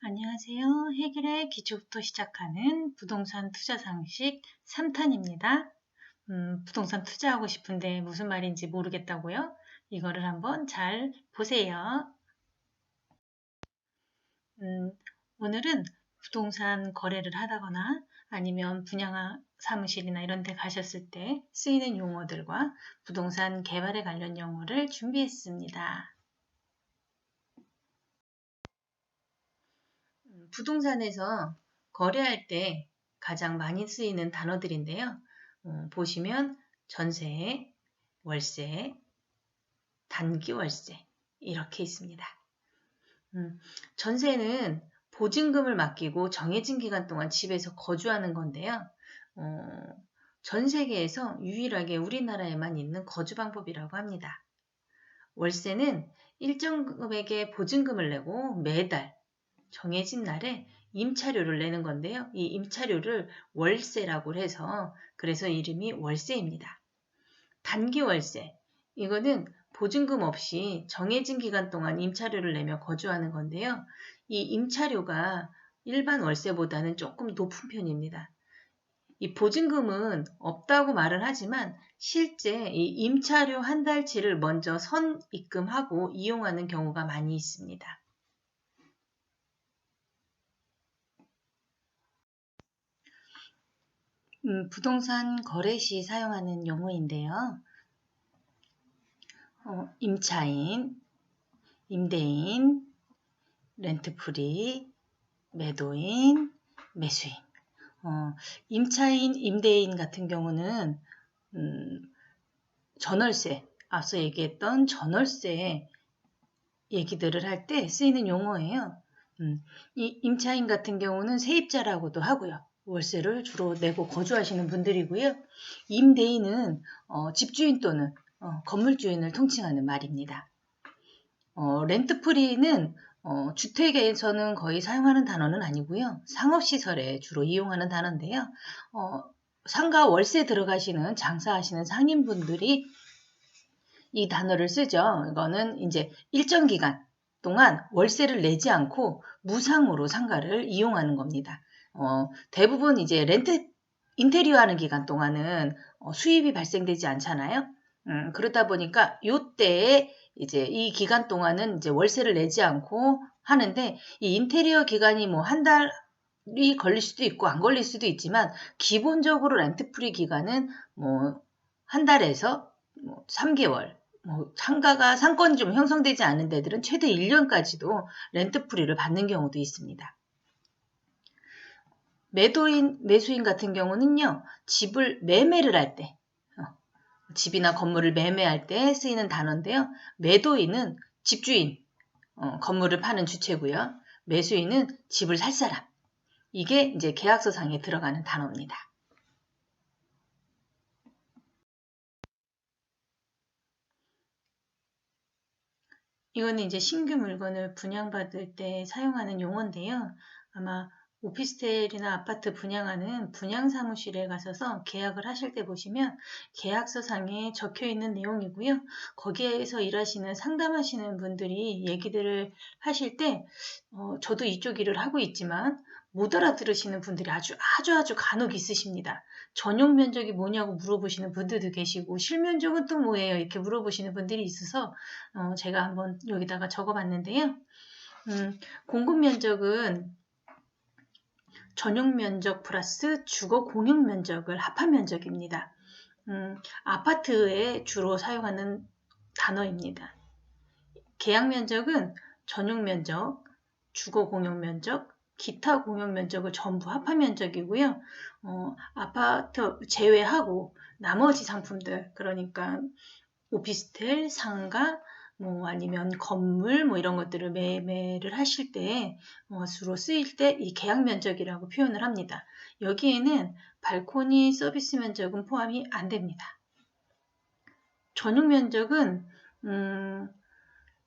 안녕하세요. 해결의 기초부터 시작하는 부동산 투자 상식 3탄입니다. 부동산 투자하고 싶은데 무슨 말인지 모르겠다고요? 이거를 한번 잘 보세요. 오늘은 부동산 거래를 하다거나 아니면 분양 사무실이나 이런 데 가셨을 때 쓰이는 용어들과 부동산 개발에 관련 용어를 준비했습니다. 부동산에서 거래할 때 가장 많이 쓰이는 단어들인데요. 보시면 전세, 월세, 단기 월세 이렇게 있습니다. 전세는 보증금을 맡기고 정해진 기간 동안 집에서 거주하는 건데요. 전 세계에서 유일하게 우리나라에만 있는 거주 방법이라고 합니다. 월세는 일정 금액의 보증금을 내고 매달 정해진 날에 임차료를 내는 건데요. 이 임차료를 월세라고 해서 그래서 이름이 월세입니다. 단기 월세. 이거는 보증금 없이 정해진 기간 동안 임차료를 내며 거주하는 건데요. 이 임차료가 일반 월세보다는 조금 높은 편입니다. 이 보증금은 없다고 말을 하지만 실제 이 임차료 한 달치를 먼저 선입금하고 이용하는 경우가 많이 있습니다. 부동산 거래 시 사용하는 용어인데요. 임차인, 임대인, 렌트프리, 매도인, 매수인. 임차인, 임대인 같은 경우는 전월세, 앞서 얘기했던 전월세 얘기들을 할 때 쓰이는 용어예요. 이 임차인 같은 경우는 세입자라고도 하고요. 월세를 주로 내고 거주하시는 분들이고요. 임대인은 집주인 또는 건물주인을 통칭하는 말입니다. 렌트프리는 주택에서는 거의 사용하는 단어는 아니고요. 상업시설에 주로 이용하는 단어인데요. 상가 월세 들어가시는 장사하시는 상인분들이 이 단어를 쓰죠. 이거는 이제 일정 기간 동안 월세를 내지 않고 무상으로 상가를 이용하는 겁니다. 대부분 이제 렌트 인테리어 하는 기간 동안은 수입이 발생되지 않잖아요. 그러다 보니까 요때에 이제 이 기간 동안은 이제 월세를 내지 않고 하는데 이 인테리어 기간이 뭐 한 달이 걸릴 수도 있고 안 걸릴 수도 있지만 기본적으로 렌트프리 기간은 뭐 한 달에서 뭐 3개월 상가가 상권이 좀 형성되지 않은 데들은 최대 1년까지도 렌트프리를 받는 경우도 있습니다. 매수인 같은 경우는요, 집을 매매를 할 때, 집이나 건물을 매매할 때 쓰이는 단어인데요. 매도인은 집주인, 건물을 파는 주체고요. 매수인은 집을 살 사람. 이게 이제 계약서상에 들어가는 단어입니다. 이거는 이제 신규 물건을 분양받을 때 사용하는 용어인데요. 아마 오피스텔이나 아파트 분양하는 분양사무실에 가셔서 계약을 하실 때 보시면 계약서상에 적혀 있는 내용이고요. 거기에서 일하시는 상담하시는 분들이 얘기들을 하실 때 저도 이쪽 일을 하고 있지만 못 알아들으시는 분들이 아주 간혹 있으십니다. 전용 면적이 뭐냐고 물어보시는 분들도 계시고 실면적은 또 뭐예요? 이렇게 물어보시는 분들이 있어서 제가 한번 여기다가 적어봤는데요. 공급 면적은 전용 면적 플러스 주거 공용 면적을 합한 면적입니다. 아파트에 주로 사용하는 단어입니다. 계약 면적은 전용 면적, 주거 공용 면적, 기타 공용 면적을 전부 합한 면적이고요. 아파트 제외하고 나머지 상품들, 그러니까 오피스텔, 상가, 뭐 아니면 건물 뭐 이런 것들을 매매를 하실 때 주로 쓰일 때 이 계약 면적이라고 표현을 합니다. 여기에는 발코니 서비스 면적은 포함이 안 됩니다. 전용 면적은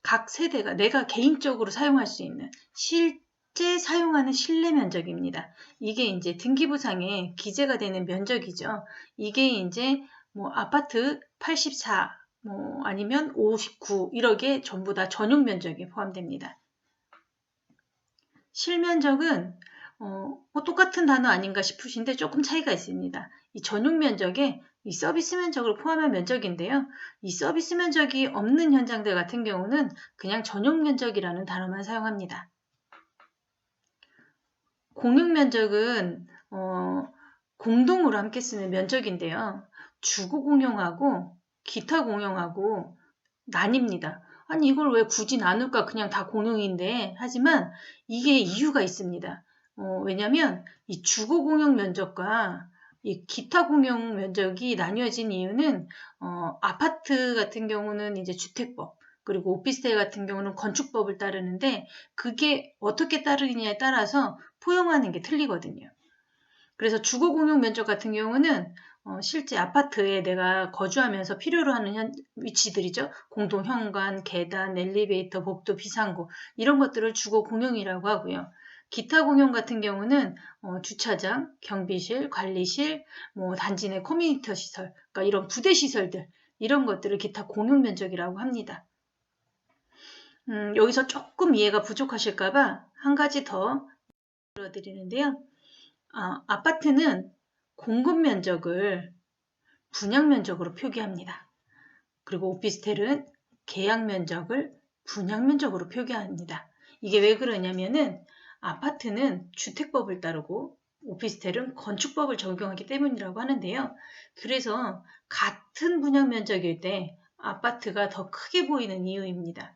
각 세대가 내가 개인적으로 사용할 수 있는 실제 사용하는 실내 면적입니다. 이게 이제 등기부상에 기재가 되는 면적이죠. 이게 이제 뭐 아파트 84, 뭐 아니면 59 이렇게 전부 다 전용 면적에 포함됩니다. 실면적은 뭐 똑같은 단어 아닌가 싶으신데 조금 차이가 있습니다. 이 전용 면적에 이 서비스 면적을 포함한 면적인데요. 이 서비스 면적이 없는 현장들 같은 경우는 그냥 전용 면적이라는 단어만 사용합니다. 공용 면적은 공동으로 함께 쓰는 면적인데요. 주거 공용하고 기타 공용하고 나뉩니다. 아니 이걸 왜 굳이 나눌까? 그냥 다 공용인데. 하지만 이게 이유가 있습니다. 왜냐하면 이 주거 공용 면적과 이 기타 공용 면적이 나뉘어진 이유는 아파트 같은 경우는 이제 주택법, 그리고 오피스텔 같은 경우는 건축법을 따르는데 그게 어떻게 따르느냐에 따라서 포용하는 게 틀리거든요. 그래서 주거 공용 면적 같은 경우는 실제 아파트에 내가 거주하면서 필요로 하는 위치들이죠. 공동 현관, 계단, 엘리베이터, 복도, 비상구 이런 것들을 주거 공용이라고 하고요. 기타 공용 같은 경우는 주차장, 경비실, 관리실, 뭐 단지 내 커뮤니티 시설, 그러니까 이런 부대 시설들 이런 것들을 기타 공용 면적이라고 합니다. 여기서 조금 이해가 부족하실까봐 한 가지 더 들어드리는데요. 아파트는 공급 면적을 분양 면적으로 표기합니다. 그리고 오피스텔은 계약 면적을 분양 면적으로 표기합니다. 이게 왜 그러냐면은 아파트는 주택법을 따르고 오피스텔은 건축법을 적용하기 때문이라고 하는데요. 그래서 같은 분양 면적일 때 아파트가 더 크게 보이는 이유입니다.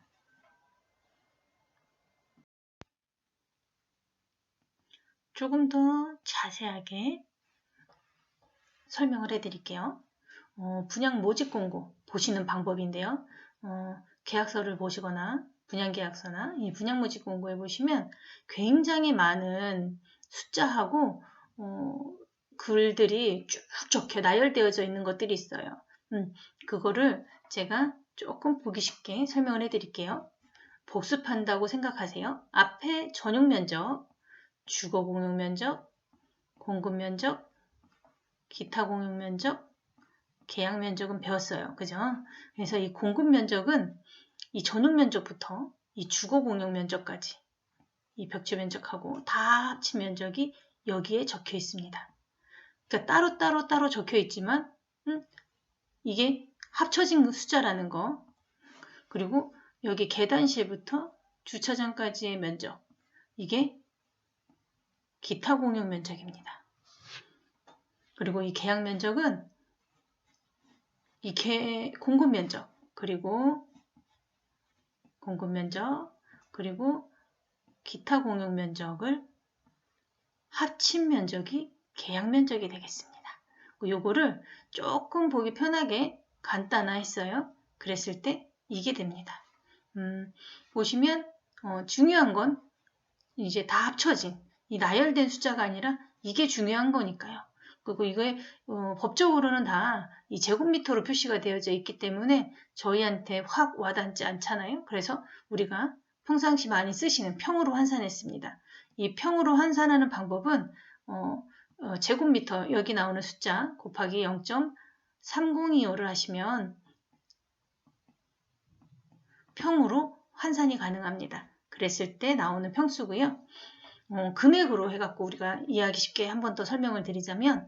조금 더 자세하게 설명을 해드릴게요. 분양 모집 공고 보시는 방법인데요. 계약서를 보시거나 분양계약서나 이 분양 모집 공고에 보시면 굉장히 많은 숫자하고 글들이 쭉 적혀 나열되어져 있는 것들이 있어요. 그거를 제가 조금 보기 쉽게 설명을 해드릴게요. 복습한다고 생각하세요. 앞에 전용 면적, 주거 공용 면적, 공급 면적, 기타 공용 면적, 계약 면적은 배웠어요. 그죠? 그래서 이 공급 면적은 이 전용 면적부터 이 주거 공용 면적까지 이 벽지 면적하고 다 합친 면적이 여기에 적혀 있습니다. 그러니까 따로 적혀 있지만 이게 합쳐진 숫자라는 거. 그리고 여기 계단실부터 주차장까지의 면적. 이게 기타 공용 면적입니다. 그리고 이 계약 면적은 이 공급 면적, 그리고 공급 면적, 그리고 기타 공용 면적을 합친 면적이 계약 면적이 되겠습니다. 요거를 조금 보기 편하게 간단화했어요. 그랬을 때 이게 됩니다. 보시면 중요한 건 이제 다 합쳐진 이 나열된 숫자가 아니라 이게 중요한 거니까요. 그리고 이게 법적으로는 다 이 제곱미터로 표시가 되어져 있기 때문에 저희한테 확 와닿지 않잖아요. 그래서 우리가 평상시 많이 쓰시는 평으로 환산했습니다. 이 평으로 환산하는 방법은 제곱미터 여기 나오는 숫자 곱하기 0.3025를 하시면 평으로 환산이 가능합니다. 그랬을 때 나오는 평수고요. 금액으로 해갖고 우리가 이해하기 쉽게 한 번 더 설명을 드리자면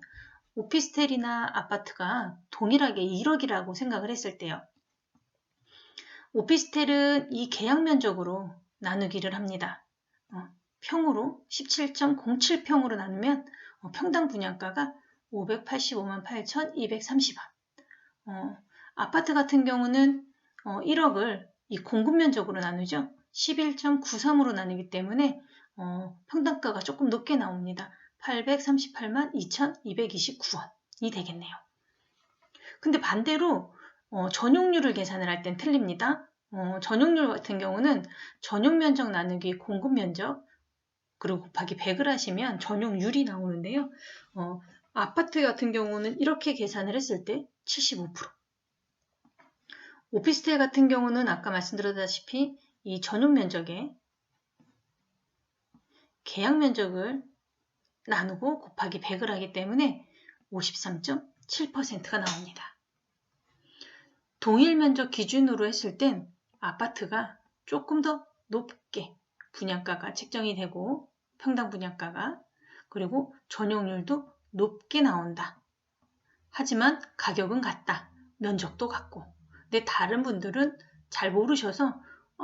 오피스텔이나 아파트가 동일하게 1억이라고 생각을 했을 때요. 오피스텔은 이 계약 면적으로 나누기를 합니다. 평으로 17.07평으로 나누면 평당 분양가가 585만 8,230원. 아파트 같은 경우는 1억을 이 공급 면적으로 나누죠. 11.93으로 나누기 때문에 평당가가 조금 높게 나옵니다. 838만 2,229원이 되겠네요. 근데 반대로 전용률을 계산을 할 땐 틀립니다. 전용률 같은 경우는 전용 면적 나누기 공급 면적 그리고 곱하기 100을 하시면 전용률이 나오는데요. 아파트 같은 경우는 이렇게 계산을 했을 때 75%. 오피스텔 같은 경우는 아까 말씀드렸다시피 이 전용 면적에 계약 면적을 나누고 곱하기 100을 하기 때문에 53.7%가 나옵니다. 동일 면적 기준으로 했을 땐 아파트가 조금 더 높게 분양가가 책정이 되고 평당 분양가가 그리고 전용률도 높게 나온다. 하지만 가격은 같다. 면적도 같고. 근데 다른 분들은 잘 모르셔서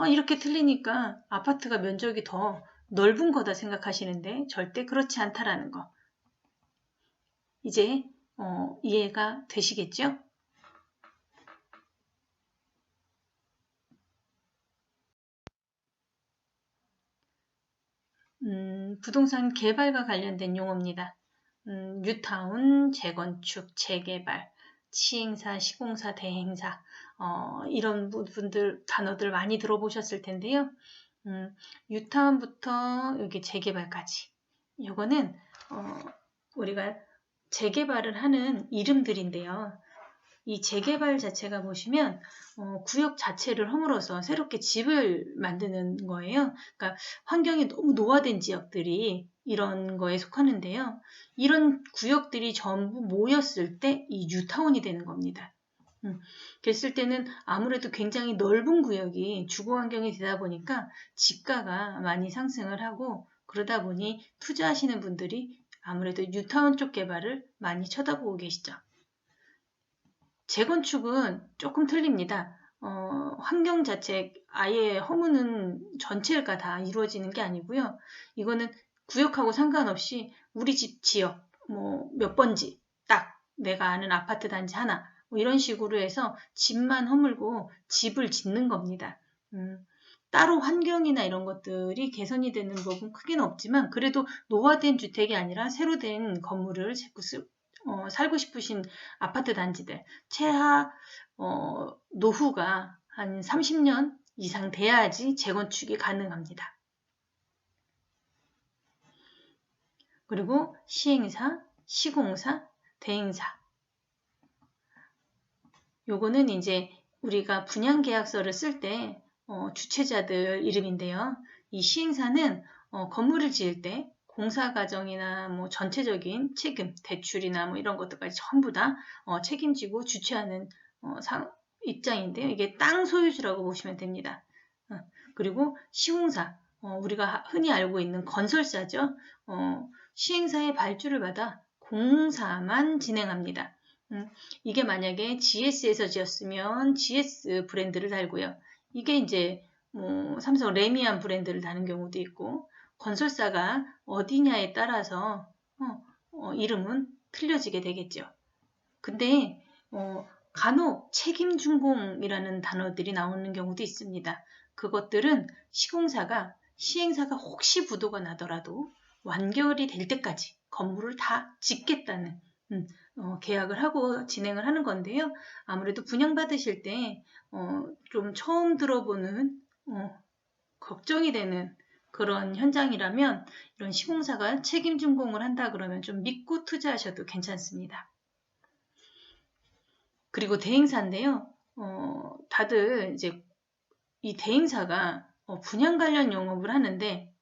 이렇게 틀리니까 아파트가 면적이 더 넓은 거다 생각하시는데 절대 그렇지 않다라는 거. 이제 이해가 되시겠죠? 부동산 개발과 관련된 용어입니다. 뉴타운, 재건축, 재개발, 시행사, 시공사, 대행사 이런 분들 단어들 많이 들어보셨을 텐데요. 뉴타운부터 여기 재개발까지 이거는 우리가 재개발을 하는 이름들인데요. 이 재개발 자체가 보시면 구역 자체를 허물어서 새롭게 집을 만드는 거예요. 그러니까 환경이 너무 노화된 지역들이 이런 거에 속하는데요. 이런 구역들이 전부 모였을 때 이 뉴타운이 되는 겁니다. 그랬을 때는 아무래도 굉장히 넓은 구역이 주거 환경이 되다 보니까 집가가 많이 상승을 하고 그러다 보니 투자하시는 분들이 아무래도 뉴타운 쪽 개발을 많이 쳐다보고 계시죠. 재건축은 조금 틀립니다. 환경 자체 아예 허무는 전체가 다 이루어지는 게 아니고요. 이거는 구역하고 상관없이 우리 집 지역, 몇 번지, 딱 내가 아는 아파트 단지 하나, 이런 식으로 해서 집만 허물고 집을 짓는 겁니다. 따로 환경이나 이런 것들이 개선이 되는 부분 크게는 없지만 그래도 노화된 주택이 아니라 새로 된 건물을 자꾸 살고 싶으신 아파트 단지들 최하 노후가 한 30년 이상 돼야지 재건축이 가능합니다. 그리고 시행사, 시공사, 대행사 요거는 이제 우리가 분양계약서를 쓸 때 주체자들 이름인데요. 이 시행사는 건물을 지을 때 공사 과정이나 전체적인 책임, 대출이나 이런 것들까지 전부 다 책임지고 주최하는 입장인데요. 이게 땅 소유주라고 보시면 됩니다. 그리고 시공사, 우리가 흔히 알고 있는 건설사죠. 시행사의 발주를 받아 공사만 진행합니다. 이게 만약에 GS에서 지었으면 GS 브랜드를 달고요. 이게 이제 삼성 레미안 브랜드를 다는 경우도 있고 건설사가 어디냐에 따라서 이름은 틀려지게 되겠죠. 근데 간혹 책임준공이라는 단어들이 나오는 경우도 있습니다. 그것들은 시행사가 혹시 부도가 나더라도 완결이 될 때까지 건물을 다 짓겠다는 계약을 하고 진행을 하는 건데요. 아무래도 분양받으실 때 좀 처음 들어보는 걱정이 되는 그런 현장이라면 이런 시공사가 책임준공을 한다 그러면 좀 믿고 투자하셔도 괜찮습니다. 그리고 대행사인데요. 다들 이제 이 대행사가 분양 관련 영업을 하는데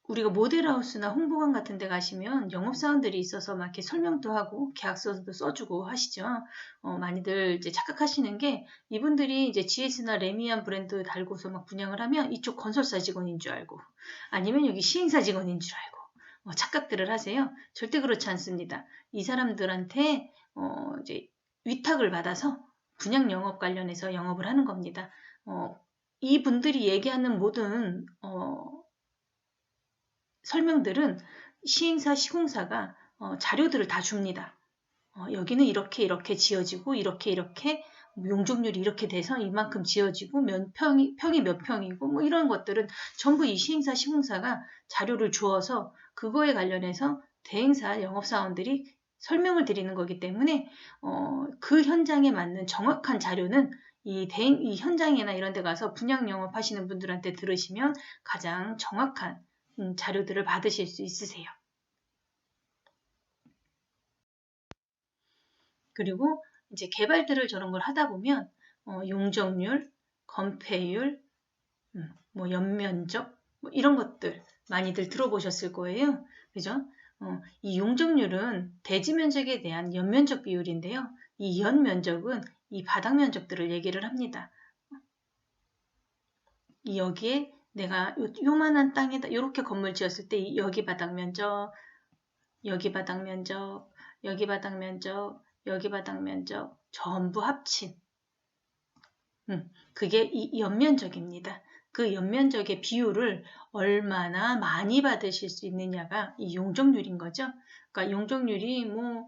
우리가 모델하우스나 홍보관 같은 데 가시면 영업사원들이 있어서 막 이렇게 설명도 하고 계약서도 써주고 하시죠. 많이들 이제 착각하시는 게 이분들이 이제 GS나 레미안 브랜드 달고서 막 분양을 하면 이쪽 건설사 직원인 줄 알고 아니면 여기 시행사 직원인 줄 알고 착각들을 하세요. 절대 그렇지 않습니다. 이 사람들한테 이제 위탁을 받아서 분양 영업 관련해서 영업을 하는 겁니다. 이분들이 얘기하는 모든 설명들은 시행사, 시공사가 자료들을 다 줍니다. 여기는 이렇게 지어지고 이렇게 용적률이 이렇게 돼서 이만큼 지어지고 평이 몇 평이고 이런 것들은 전부 이 시행사, 시공사가 자료를 주어서 그거에 관련해서 대행사 영업사원들이 설명을 드리는 거기 때문에 그 현장에 맞는 정확한 자료는 이 현장이나 이런 데 가서 분양 영업하시는 분들한테 들으시면 가장 정확한 자료들을 받으실 수 있으세요. 그리고 이제 개발들을 저런 걸 하다 보면 용적률, 건폐율, 연면적 이런 것들 많이들 들어보셨을 거예요. 그죠? 이 용적률은 대지 면적에 대한 연면적 비율인데요. 이 연면적은 이 바닥 면적들을 얘기를 합니다. 여기에 내가 요만한 땅에다 이렇게 건물 지었을 때 여기 바닥 면적, 여기 바닥 면적, 여기 바닥 면적, 여기 바닥 면적 전부 합친 그게 이 연면적입니다. 그 연면적의 비율을 얼마나 많이 받으실 수 있느냐가 이 용적률인 거죠. 그러니까 용적률이 뭐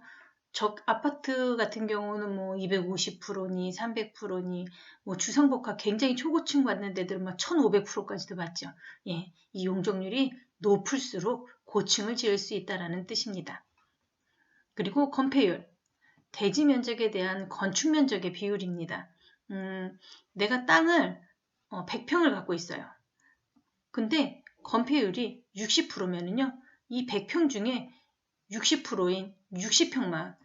아파트 같은 경우는 뭐 250%니 300%니 뭐 주상복합 굉장히 초고층 받는 데들은 막 1500%까지도 받죠. 예, 이 용적률이 높을수록 고층을 지을 수 있다라는 뜻입니다. 그리고 건폐율, 대지 면적에 대한 건축 면적의 비율입니다. 내가 땅을 100평을 갖고 있어요. 근데 건폐율이 60%면은요, 이 100평 중에 60%인 60평만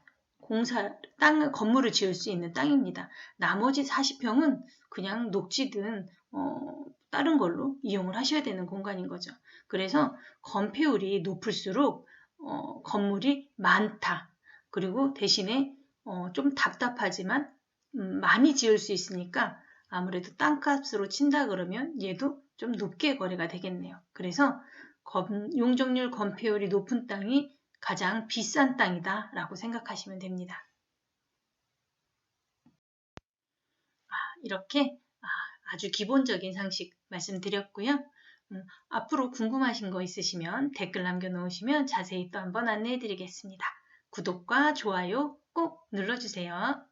건물을 지을 수 있는 땅입니다. 나머지 40평은 그냥 녹지든 다른 걸로 이용을 하셔야 되는 공간인 거죠. 그래서 건폐율이 높을수록 건물이 많다. 그리고 대신에 좀 답답하지만 많이 지을 수 있으니까 아무래도 땅값으로 친다 그러면 얘도 좀 높게 거래가 되겠네요. 그래서 용적률 건폐율이 높은 땅이 가장 비싼 땅이다 라고 생각하시면 됩니다. 이렇게 아주 기본적인 상식 말씀드렸고요. 앞으로 궁금하신 거 있으시면 댓글 남겨놓으시면 자세히 또 한번 안내해 드리겠습니다. 구독과 좋아요 꼭 눌러주세요.